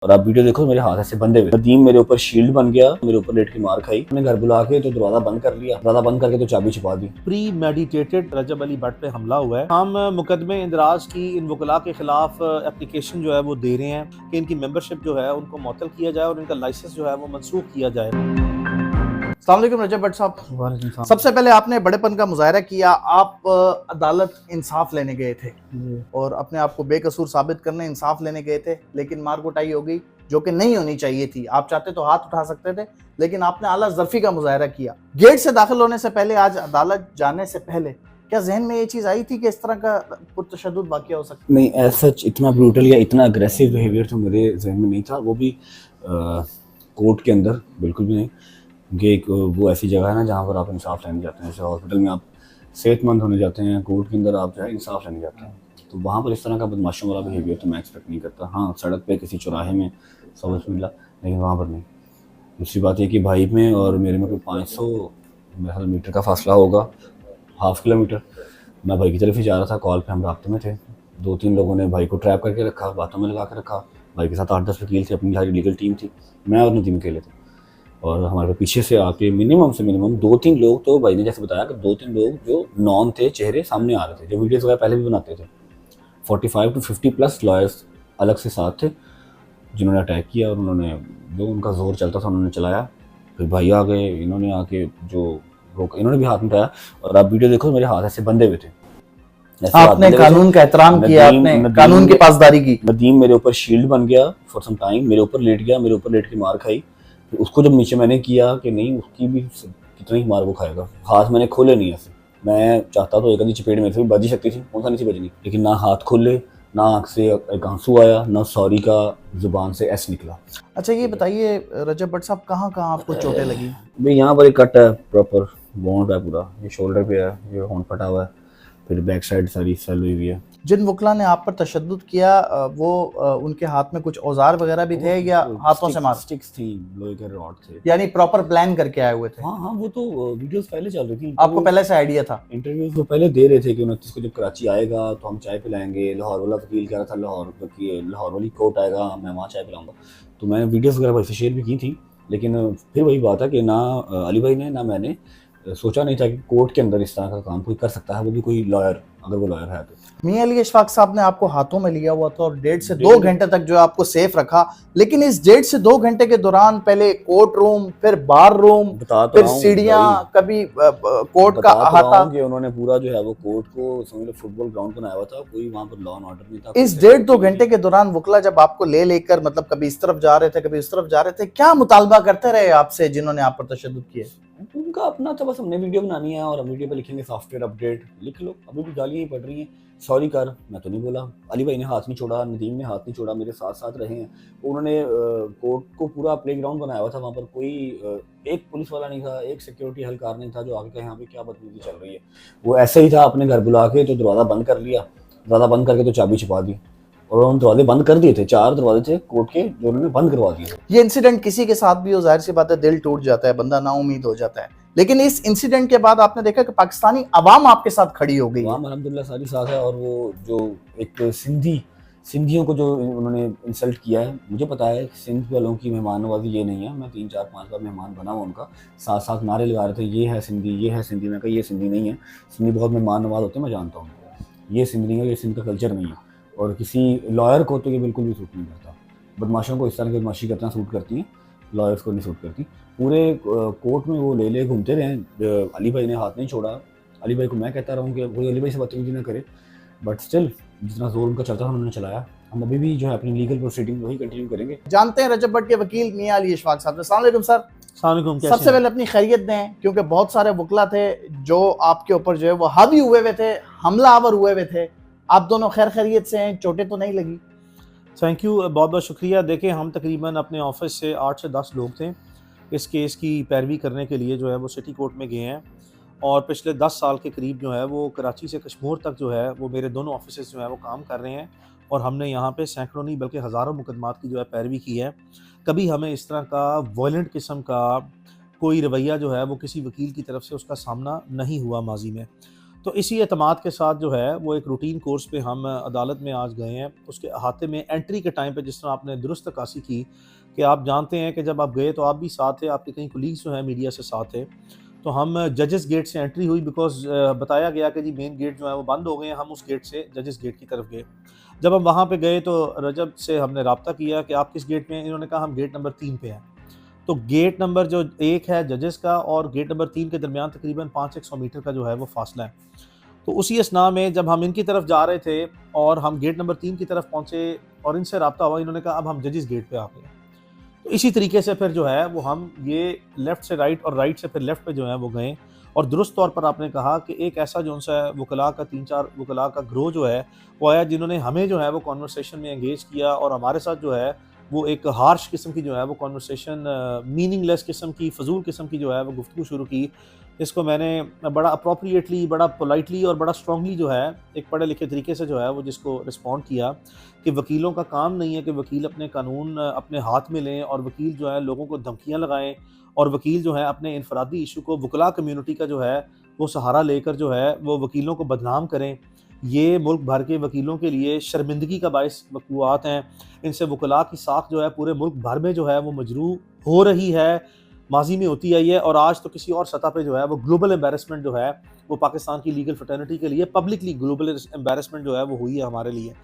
और आप वीडियो देखो, मेरे हाथ ऐसे बंधे हुए, नदीम मेरे ऊपर शील्ड बन गया, मेरे ऊपर लेट के मार खाई। मैंने घर बुला के तो दरवाजा बंद कर लिया, दरवाजा बंद करके तो चाबी छुपा दी। प्री मेडिटेटेड रजब अली भट्ट पे हमला हुआ है। हम मुकदमे इंदराज की इन वकला के खिलाफ एप्लीकेशन जो है वो दे रहे हैं कि इनकी मेंबरशिप जो है उनको मुअत्तल किया जाए और इनका लाइसेंस जो है वो मनसूख किया जाए। अस्सलाम वालेकुम रजब भट्ट साहब, सबसे पहले आपने बड़ेपन का मुजाहरा किया। आप अदालत इंसाफ लेने गए थे और अपने आप को बेकसूर साबित करने इंसाफ लेने गए थे, लेकिन मार कुटाई हो गई जो कि नहीं होनी चाहिए थी। आप चाहते तो हाथ उठा सकते थे, लेकिन आपने आला ज़र्फी का मुजाहरा किया। गेट से दाखिल होने से पहले, आज अदालत जाने से पहले, क्या जहन में ये चीज़ आई थी कि इस तरह का पुरतशद्दुद वाक़या हो सकता? नहीं, ऐसा इतना ब्रूटल या इतना अग्रेसिव बिहेवियर तो मेरे जहन में नहीं था, वो भी कोर्ट के अंदर बिल्कुल भी नहीं। क्योंकि एक वो ऐसी जगह है ना जहाँ पर आप इंसाफ लेने जाते हैं। जैसे हॉस्पिटल में आप सेहतमंद होने जाते हैं, कोर्ट के अंदर आप जो है इंसाफ लेने जाते हैं। तो वहाँ पर इस तरह का बदमाशों वाला बिहेवियर तो मैं एक्सपेक्ट नहीं करता। हाँ, सड़क पे किसी चौराहे में सबक मिला, लेकिन वहाँ पर नहीं। दूसरी बात ये कि भाई में और मेरे में कोई 500 मीटर का फासला होगा, हाफ किलोमीटर। मैं भाई की तरफ ही जा रहा था, कॉल पे हम राब्ते में थे। 2-3 लोगों ने भाई को ट्रैप करके रखा, बातों में लगा के रखा। भाई के साथ 8-10 वकील थे, अपनी सारी लीगल टीम थी, मैं और नदीम अकेले थे। और हमारे पीछे से आके मिनिमम से मिनिमम 2-3 लोग, तो भाई ने जैसे बताया कि 2-3 लोग जो नॉन थे, चेहरे सामने आ रहे थे, जो वीडियोस वगैरह पहले भी बनाते थे। 45 to 50 प्लस लॉयर्स अलग से साथ थे जिन्होंने अटैक किया, और उन्होंने जो उनका जोर चलता था उन्होंने चलाया। फिर भाई आ गए, इन्होंने आके जो रोका, इन्होंने भी हाथ में उठाया। और आप वीडियो देखो, मेरे हाथ ऐसे बंधे हुए थे। आपने कानून का एहतराम किया, आपने कानून की पासदारी की। नदीम मेरे ऊपर शील्ड बन गया फॉर सम टाइम, मेरे ऊपर लेट गया, मेरे ऊपर लेट के मार खाई। फिर उसको जब नीचे मैंने किया कि नहीं, उसकी भी कितनी मार वो खाएगा। हाथ मैंने खोले नहीं ऐसे, मैं चाहता तो एक आधी चपेट मेरे से भी बज ही सकती थी, कौन सा नहीं थी बजनी, लेकिन ना हाथ खोले, ना आँख से एक आंसू आया, ना सॉरी का जुबान से एस निकला। अच्छा, ये बताइए रजब भट्ट साहब, कहाँ कहाँ आपको चोटें लगी? भाई यहाँ पर एक कट है, प्रॉपर बॉन्ड है पूरा, ये शोल्डर पे है, ये होंठ फटा हुआ है, फिर बैक साइड सारी सेल हुई हुई है। जिन वकला ने आप पर तशद्दुद किया, वो उनके हाथ में कुछ औजार वगैरह भी थे या हाथों से मार? स्टिक्स थी, लोहे के रॉड थे। यानी प्रॉपर प्लान करके आए हुए थे? हाँ हाँ, वो तो वीडियोस पहले चल रही थी, आपको पहले से आइडिया था? इंटरव्यूज वो पहले दे रहे थे कि 29 को जब कराची आएगा तो हम चाय पिलाएंगे। लाहौर वाला वकील कह रहा था लाहौर वाली कोर्ट आएगा, मैं वहाँ चाय पिलाऊंगा। तो मैंने वीडियोस वगैरह भाई से शेयर भी की थी, लेकिन फिर वही बात है कि ना अली भाई ने ना मैंने सोचा नहीं था कि कोर्ट के अंदर इस तरह का काम कोई कर सकता है, वो भी कोई लॉयर, अगर वो लॉयर है तो। मियां अली इशफाक साहब ने आपको हाथों में लिया हुआ था और 1.5 से 2 घंटे तक जो है आपको सेफ रखा, लेकिन इस 1.5 से 2 घंटे के दौरान पहले कोर्ट रूम, फिर बार रूम, फिर सीढ़ियां, कभी कोर्ट का अहाता, उन्होंने पूरा जो है वो कोर्ट को समझ लो फुटबॉल ग्राउंड बनाया हुआ था, कोई वहाँ पर लॉ एंड ऑर्डर नहीं था। इस 1.5-2 घंटे के दौरान वकला जब आपको लेकर मतलब कभी इस तरफ जा रहे थे, कभी उस तरफ जा रहे थे, क्या मुतालबा करते रहे आपसे जिन्होंने आप पर तशद्दुद किए? उनका अपना था, बस हमने वीडियो बनानी है और वीडियो पे लिखेंगे सॉफ्टवेयर अपडेट, लिख लो। अभी भी गालियाँ ही पड़ रही हैं, सॉरी कर, मैं तो नहीं बोला। अली भाई ने हाथ नहीं छोड़ा, नदीम ने हाथ नहीं छोड़ा, मेरे साथ साथ रहे हैं। उन्होंने कोर्ट को पूरा प्लेग्राउंड बनाया हुआ था, वहाँ पर कोई एक पुलिस वाला नहीं था, एक सिक्योरिटी एहलकार नहीं था जो आके कहे यहाँ पे क्या बदतमीजी चल रही है। वो ऐसे ही था, अपने घर बुला के तो दरवाज़ा बंद कर लिया, दरवाज़ा बंद करके तो चाबी छुपा दी। और उन्होंने दरवाजे बंद कर दिए थे, 4 दरवाजे थे कोर्ट के जो उन्होंने बंद करवा दिए थे। ये इंसिडेंट किसी के साथ भी हो, जाहिर सी बात है दिल टूट जाता है, बंदा नाउम्मीद हो जाता है, लेकिन इस इंसिडेंट के बाद आपने देखा कि पाकिस्तानी अवाम आपके साथ खड़ी हो गई। अवाम अल्हम्दुलिल्लाह सारी साथ है। और वो जो एक सिंधियों को जो उन्होंने इंसल्ट किया है, मुझे पता है सिंध वालों की मेहमान नवाजी ये नहीं है। मैं 3-4-5 बार मेहमान बना हुआ उनका, साथ साथ नारे लगा रहे थे, ये है सिंधी, ये है सिंधी। मैं कहा ये सिंधी नहीं है, सिंधी बहुत मेहमान नवाज होते हैं, मैं जानता हूँ, ये सिंध नहीं है, ये सिंध का कल्चर नहीं है। और किसी लॉयर को तो ये बिल्कुल भी सूट नहीं करता। बदमाशों को इस तरह की बदमाशी करना सूट करती हैं, लॉयर्स को नहीं सूट करती। पूरे कोर्ट में वो ले घूमते रहे, अली भाई ने हाथ नहीं छोड़ा। अली भाई को मैं कहता रहा हूँ कि कोई अली भाई से बदतमीजी ना करे, बट स्टिल जितना जोर उनका चलता था उन्होंने चलाया। हम अभी भी जो है अपनी लीगल प्रोसीडिंग वही कंटिन्यू करेंगे। जानते हैं रजब भट्ट के वकील मियां अली इशफाक साहब। अस्सलाम वालेकुम सर। सबसे पहले अपनी खैरियत दें, क्योंकि बहुत सारे वकला थे जो आपके ऊपर जो है वो हावी हुए हुए थे, हमलावर हुए हुए थे। आप दोनों खैरियत से हैं, चोटें तो नहीं लगी? थैंक यू, बहुत बहुत शुक्रिया। देखें, हम तकरीबन अपने ऑफिस से 8 से 10 लोग थे इस केस की पैरवी करने के लिए, जो है वो सिटी कोर्ट में गए हैं। और पिछले 10 साल के करीब जो है वो कराची से कश्मीर तक जो है वो मेरे दोनों ऑफिस जो है वो काम कर रहे हैं। और हमने यहाँ पे सैकड़ों नहीं बल्कि हज़ारों मुकदमात की जो है पैरवी की है। कभी हमें इस तरह का वायलेंट किस्म का कोई रवैया जो है वो किसी वकील की तरफ से उसका सामना नहीं हुआ माजी में। तो इसी एतमाद के साथ जो है वो एक रूटीन कोर्स पे हम अदालत में आज गए हैं। उसके अहाते में एंट्री के टाइम पे जिस तरह आपने दुरुस्त अक्कासी की कि आप जानते हैं कि जब आप गए तो आप भी साथ थे, आपके कई कोलीग्स जो हैं मीडिया से साथ थे। तो हम जजेस गेट से एंट्री हुई बिकॉज़ बताया गया कि जी मेन गेट जो है वो बंद हो गए हैं, हम उस गेट से जजेस गेट की तरफ गए। जब हम वहाँ पे गए तो रजब से हमने राब्ता किया कि आप किस गेट में हैं? इन्होंने कहा हम गेट नंबर 3 पे हैं। तो गेट नंबर जो 1 है जजेस का और गेट नंबर 3 के दरमियान तकरीबन 500-100 मीटर का जो है वो फासला है। तो उसी असना में जब हम इनकी तरफ जा रहे थे और हम गेट नंबर 3 की तरफ पहुँचे और इनसे राब्ता हुआ, इन्होंने कहा अब हम जजेस गेट पे आ गए हैं। तो इसी तरीके से फिर जो है वो हम ये लेफ़्ट से राइट और राइट से फिर लेफ़्ट पे जो है वो गए। और दुरुस्त तौर पर आपने कहा कि एक ऐसा जो सा वकला का 3-4 वकला का ग्रोह जो है वो आया, जिन्होंने हमें जो है वो कॉन्वर्सेशन में एंगेज किया और हमारे साथ जो है वो एक हार्श किस्म की जो है वो कॉन्वर्सेशन, मीनिंगलेस किस्म की, फ़जूल किस्म की जो है वो गुफ्तगू शुरू की। इसको मैंने बड़ा अप्रोप्रिएटली, बड़ा पोलाइटली और बड़ा स्ट्रांगली जो है एक पढ़े लिखे तरीके से जो है वो जिसको रिस्पॉन्ड किया कि वकीलों का काम नहीं है कि वकील अपने कानून अपने हाथ में लें और वकील जो है लोगों को धमकियाँ लगाएं और वकील जो है अपने इनफरादी इशू को वकला कम्युनिटी का जो है वो सहारा लेकर जो है वो वकीलों को बदनाम करें। ये मुल्क भर के वकीलों के लिए शर्मिंदगी का बायस वक़ूआत हैं। इनसे वकला की साख जो है पूरे मुल्क भर में जो है वो मजरूह हो रही है, माजी में होती आई है और आज तो किसी और सतह पे जो है वो ग्लोबल एम्बेरसमेंट जो है वो पाकिस्तान की लीगल फ्रेटर्निटी के लिए पब्लिकली ग्लोबल एम्बेरसमेंट जो है वो हुई है हमारे लिए।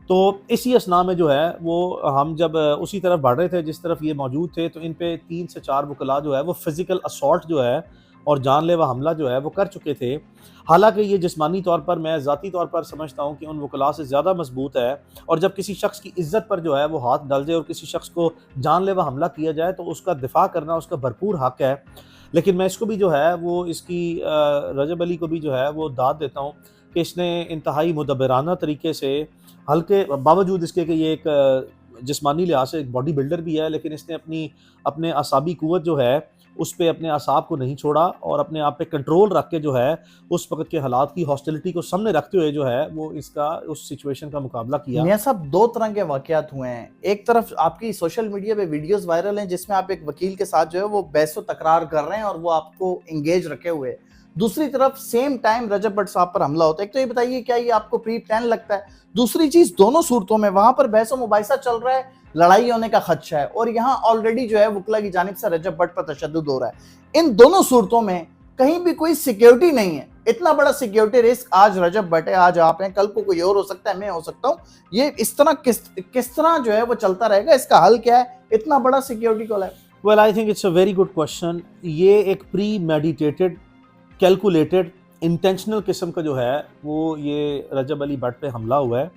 तो इसी असना में जो है वो हम जब उसी तरफ बढ़ रहे थे जिस तरफ ये मौजूद थे, तो इन पे 3 से 4 वकला जो है वो फिज़िकल असॉल्ट जो है और जानलेवा हमला जो है वो कर चुके थे। हालाँकि ये जिस्मानी तौर पर मैं ज़ाती तौर पर समझता हूँ कि उन वकला से ज़्यादा मज़बूत है और जब किसी शख्स की इज़्ज़त पर जो है वो हाथ डाल जाए और किसी शख्स को जानलेवा हमला किया जाए तो उसका दिफ़ा करना उसका भरपूर हक़ है। लेकिन मैं इसको भी जो है वो इसकी रजब अली को भी जो है वो दाद देता हूँ कि इसने इंतहाई मुदब्बिराना तरीके से, हल्के बावजूद इसके कि ये एक जिस्मानी लिहाज से एक बॉडी बिल्डर भी है, लेकिन इसने अपने असाबी क़ुव्वत जो है उस पे अपने असाब को नहीं छोड़ा और अपने आप पे कंट्रोल रख के जो है उस वक़्त के हालात की हॉस्टिलिटी को सामने रखते हुए जो है वो उस सिचुएशन का मुकाबला किया। मियां साहब, 2 तरह के वाक़यात हुए हैं। एक तरफ आपकी सोशल मीडिया पे वीडियोस वायरल हैं जिसमें आप एक वकील के साथ जो है वो बहस तकरार कर रहे हैं और वो आपको एंगेज रखे हुए हैं। दूसरी तरफ सेम टाइम रजब भट्ट साहब पर हमला होता है। एक तो ये बताइए, क्या ये आपको प्री प्लान लगता है? दूसरी चीज, दोनों सूरतों में वहां पर बहस मुबाहिसा चल रहा है, लड़ाई होने का खदशा है और यहाँ ऑलरेडी जो है वकला की जानिब से रजब भट्ट पर तशद्दुद हो रहा है। इन दोनों सूरतों में कहीं भी कोई सिक्योरिटी नहीं है। इतना बड़ा सिक्योरिटी रिस्क आज रजब भट्ट है, आज आप हैं, कल को कोई और हो सकता है, मैं हो सकता हूँ। ये इस तरह किस तरह जो है वो चलता रहेगा? इसका हल क्या है? इतना बड़ा सिक्योरिटी कॉल है। Well, I think it's a very good question. ये एक प्री मेडिटेटेड, कैलकुलेटेड, इंटेंशनल किस्म का जो है वो ये रजब अली भट्ट पे हमला हुआ है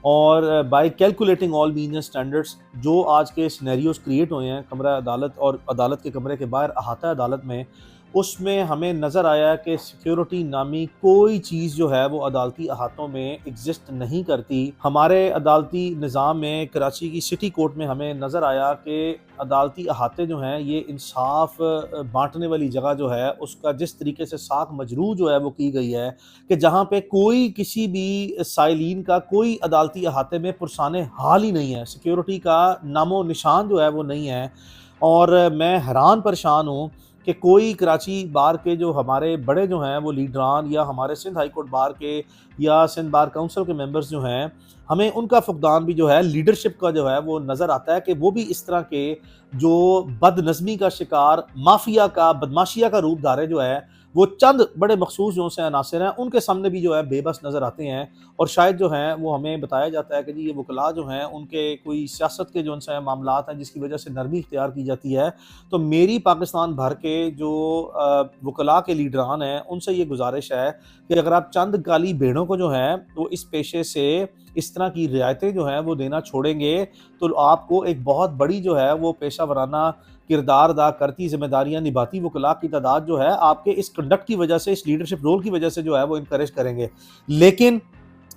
और bye calculating all mean standards जो आज के सिनेरियोज क्रिएट हुए हैं कमरा अदालत और अदालत के कमरे के बाहर अहाता अदालत में, उसमें हमें नज़र आया कि सिक्योरिटी नामी कोई चीज़ जो है वो अदालती अहातों में एग्जिस्ट नहीं करती। हमारे अदालती निज़ाम में कराची की सिटी कोर्ट में हमें नज़र आया कि अदालती अहाते जो हैं ये इंसाफ बांटने वाली जगह जो है उसका जिस तरीके से साख मजरू जो है वो की गई है कि जहाँ पे कोई किसी भी साइलिन का कोई अदालती अहाते में पुरसाने हाल ही नहीं है, सिक्योरिटी का नामो निशान जो है वो नहीं है। और मैं हैरान परेशान हूँ कि कोई कराची बार के जो हमारे बड़े जो हैं वो लीडरान या हमारे सिंध हाई कोर्ट बार के या सिंध बार काउंसिल के मेंबर्स जो हैं, हमें उनका फुकदान भी जो है लीडरशिप का जो है वो नज़र आता है कि वो भी इस तरह के जो बदनज़मी का शिकार, माफिया का, बदमाशिया का रूप धारे जो है वो चंद बड़े मखसूस जो से अनासर हैं उनके सामने भी जो है बेबस नज़र आते हैं। और शायद जो हैं वो हमें बताया जाता है कि जी ये वकला जो हैं उनके कोई सियासत के जो उनसे मामलात हैं जिसकी वजह से नरमी इख्तियार की जाती है। तो मेरी पाकिस्तान भर के जो वकला के लीडरान हैं उनसे ये गुजारिश है कि अगर आप चंद काली भेड़ों को जो है वो इस पेशे से इस तरह की रियायतें जो हैं वो देना छोड़ेंगे तो आपको एक बहुत बड़ी जो है वो पेशा वराना किरदार अदा करती, जिम्मेदारियां निभाती वकला की तादाद जो है आपके इस कंडक्ट की वजह से, इस लीडरशिप रोल की वजह से जो है वो इनकरेज करेंगे। लेकिन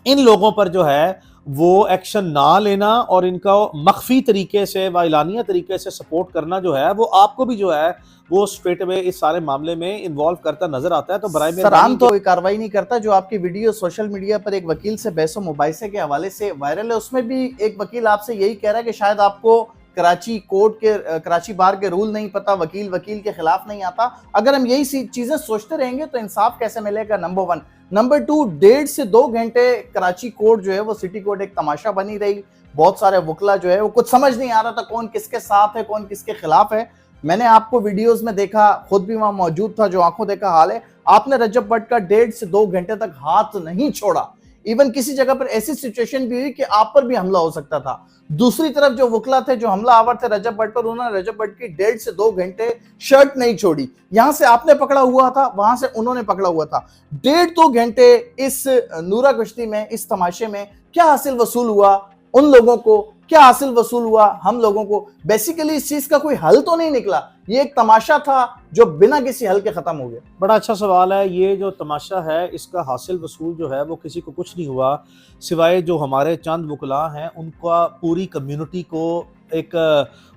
इन लोगों पर जो है वो एक्शन ना लेना और इनका मख्फी तरीके से व एलानिया तरीके से सपोर्ट करना जो है वो आपको भी जो है वो स्ट्रेट अवे इस सारे मामले में इन्वॉल्व करता नजर आता है। तो बराए में सराम तो कोई कार्रवाई नहीं करता। जो आपकी वीडियो सोशल मीडिया पर एक वकील से बहस मुबाहिसे के हवाले से वायरल है, उसमें भी एक वकील आपसे यही कह रहा है कि शायद आपको कराची कोर्ट के कराची बार के रूल नहीं पता, वकील वकील के खिलाफ नहीं आता। अगर हम यही चीजें सोचते रहेंगे तो इंसाफ कैसे मिलेगा, नंबर 1। नंबर 2, 1.5 से 2 घंटे कराची कोर्ट जो है वो सिटी कोर्ट एक तमाशा बनी रही। बहुत सारे वकला जो है वो कुछ समझ नहीं आ रहा था कौन किसके साथ है कौन किसके खिलाफ है। मैंने आपको वीडियोस में देखा, खुद भी वहां मौजूद था, जो आंखों देखा हाल है। आपने रजब भट्ट का 1.5 से 2 घंटे तक हाथ नहीं छोड़ा। इवन किसी जगह पर ऐसी सिचुएशन भी हुई कि आप पर भी हमला हो सकता था। दूसरी तरफ जो वकला थे, जो हमला आवर थे रजब भट्ट पर, उन्होंने रजब भट्ट की 1.5 से 2 घंटे शर्ट नहीं छोड़ी। यहां से आपने पकड़ा हुआ था, वहां से उन्होंने पकड़ा हुआ था। 1.5-2 घंटे इस नूरा गश्ती में, इस तमाशे में क्या हासिल वसूल हुआ उन लोगों को, क्या हासिल वसूल हुआ हम लोगों को? बेसिकली इस चीज का कोई हल तो नहीं निकला, ये एक तमाशा था जो बिना किसी हल के खत्म हो गया। बड़ा अच्छा सवाल है। ये जो तमाशा है इसका हासिल वसूल जो है वो किसी को कुछ नहीं हुआ, सिवाय जो हमारे चंद वकला हैं उनका पूरी कम्युनिटी को एक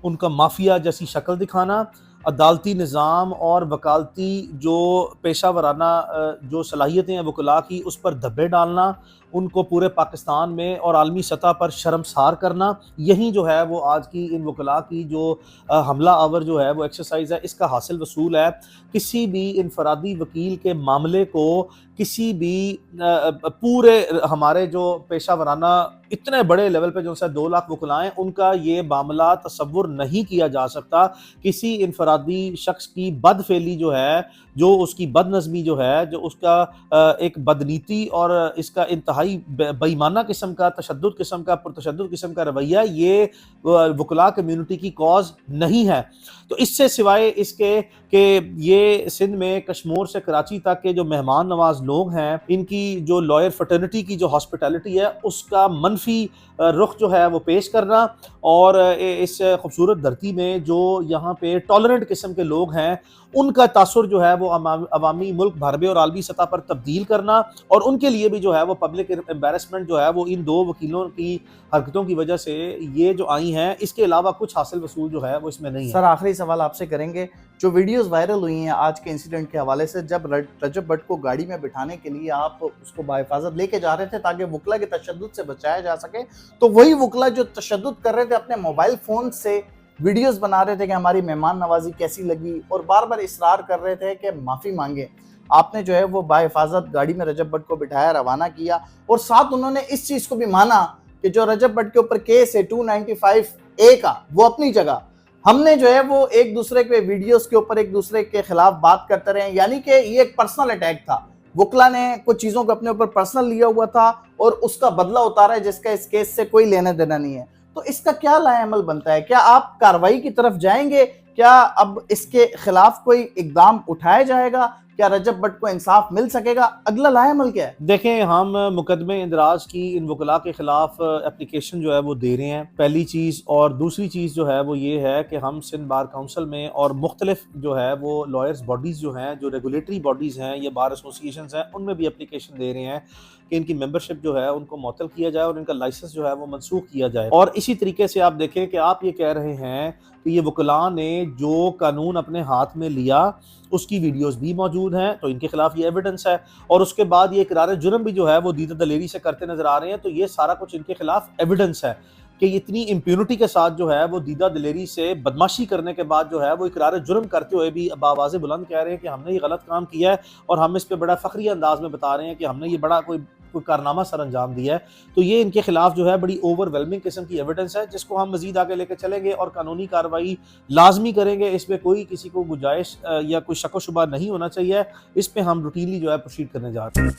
उनका माफिया जैसी शक्ल दिखाना, अदालती निज़ाम और वकालती जो पेशा वराना जो सलाहियतें हैं वकला की, उस पर धब्बे डालना, उनको पूरे पाकिस्तान में और आलमी सतह पर शर्मसार करना। यही जो है वो आज की इन वकला की जो हमला आवर जो है वो एक्सरसाइज है, इसका हासिल वसूल है। किसी भी इनफरादी वकील के मामले को किसी भी पूरे हमारे जो पेशा वराना इतने बड़े लेवल पे जो 2 लाख वकलाएं, उनका ये मामला तसव्वुर नहीं किया जा सकता। किसी इनफरादी शख्स की बदफेली जो है, जो उसकी बदनज़मी जो है, जो उसका एक बदनीति और इसका इंतहाई बेईमाना किस्म का, तशद्दुद किस्म का, पुरतशद्दुद किस्म का रवैया, ये वकला कम्यूनिटी की कॉज नहीं है। तो इससे सिवाय इसके कि ये सिंध में कश्मीर से कराची तक के जो मेहमान नवाज लोग हैं, इनकी जो लॉयर फर्टर्निटी की जो हॉस्पिटैलिटी है उसका मनफी रुख जो है वो पेश करना, और इस खूबसूरत धरती में जो यहाँ पे टॉलरेंट किस्म के लोग हैं उनका तासुर जो है वो अवामी मुल्क भर में और आलमी सतह पर तब्दील करना, और उनके लिए भी जो है वो पब्लिक एम्बेरसमेंट जो है वो इन 2 वकीलों की हरकतों की वजह से ये जो आई हैं, इसके अलावा कुछ हासिल वसूल जो है वो इसमें नहीं है। सर आखिरी सवाल आपसे करेंगे, जो वीडियोस वायरल हुई हैं आज के इंसिडेंट के हवाले से, जब रजब भट्ट को गाड़ी में बिठाने के लिए आप उसको बाहिफाजत लेके जा रहे थे ताकि वकला के तशद्दुद से बचाया जा सके, तो वही वकला जो तशद्दुद कर रहे थे अपने मोबाइल फोन से वीडियोस बना रहे थे कि हमारी मेहमान नवाजी कैसी लगी, और बार बार इसरार कर रहे थे कि माफ़ी मांगे। आपने जो है वो बाहिफाजत गाड़ी में रजब भट्ट को बिठाया, रवाना किया, और साथ उन्होंने इस चीज़ को भी माना कि जो रजब भट्ट के ऊपर केस है 295A का, वो अपनी जगह, हमने जो है वो एक दूसरे के वीडियोस के ऊपर एक दूसरे के खिलाफ बात करते रहे, यानी कि ये एक पर्सनल अटैक था। वकला ने कुछ चीज़ों को अपने ऊपर पर्सनल लिया हुआ था और उसका बदला उतारा है, जिसका इस केस से कोई लेना देना नहीं है। तो इसका क्या लाएअमल बनता है? क्या आप कार्रवाई की तरफ जाएंगे? क्या अब इसके खिलाफ कोई इकदाम उठाया जाएगा? क्या रजब भट्ट को इंसाफ मिल सकेगा? अगला लाएअमल क्या है? देखें, हम मुकदमे इंदराज की इन वकला के खिलाफ एप्लीकेशन जो है वो दे रहे हैं, पहली चीज़। और दूसरी चीज़ जो है वो ये है कि हम सिंध बार काउंसिल में और मुख्तलिफ जो है वो लॉयर्स बॉडीज़ जो हैं, जो रेगुलेटरी बॉडीज़ हैं, ये बार एसोसिएशन हैं, उनमें भी एप्लीकेशन दे रहे हैं कि इनकी मेंबरशिप जो है उनको मुअत्तल किया जाए और इनका लाइसेंस जो है वो मनसूख किया जाए। और इसी तरीके से आप देखें कि आप ये कह रहे हैं कि ये वकला ने जो कानून अपने हाथ में लिया उसकी वीडियोस भी मौजूद हैं, तो इनके खिलाफ ये एविडेंस है। और उसके बाद ये इकरार जुर्म भी जो है वो दीदा दलेरी से करते नजर आ रहे हैं, तो ये सारा कुछ इनके खिलाफ एविडेंस है कि इतनी इम्प्यूनिटी के साथ जो है वो दीदा दिलेरी से बदमाशी करने के बाद जो है वो इकरार जुर्म करते हुए भी आवाज़ बुलंद कह रहे हैं कि हमने ये गलत काम किया है, और हम इस पर बड़ा फ़ख्रिया अंदाज में बता रहे हैं कि हमने ये बड़ा कोई कारनामा सर अंजाम दिया है। तो ये इनके खिलाफ जो है बड़ी ओवरवेलमिंग किस्म की एविडेंस है, जिसको हम मजीद आगे लेकर चलेंगे और कानूनी कार्रवाई लाजमी करेंगे। इसमें कोई किसी को गुंजाइश या कोई शक व शुबा नहीं होना चाहिए। इस पर हम रूटीनली जो है प्रोसीड करने जा रहे हैं।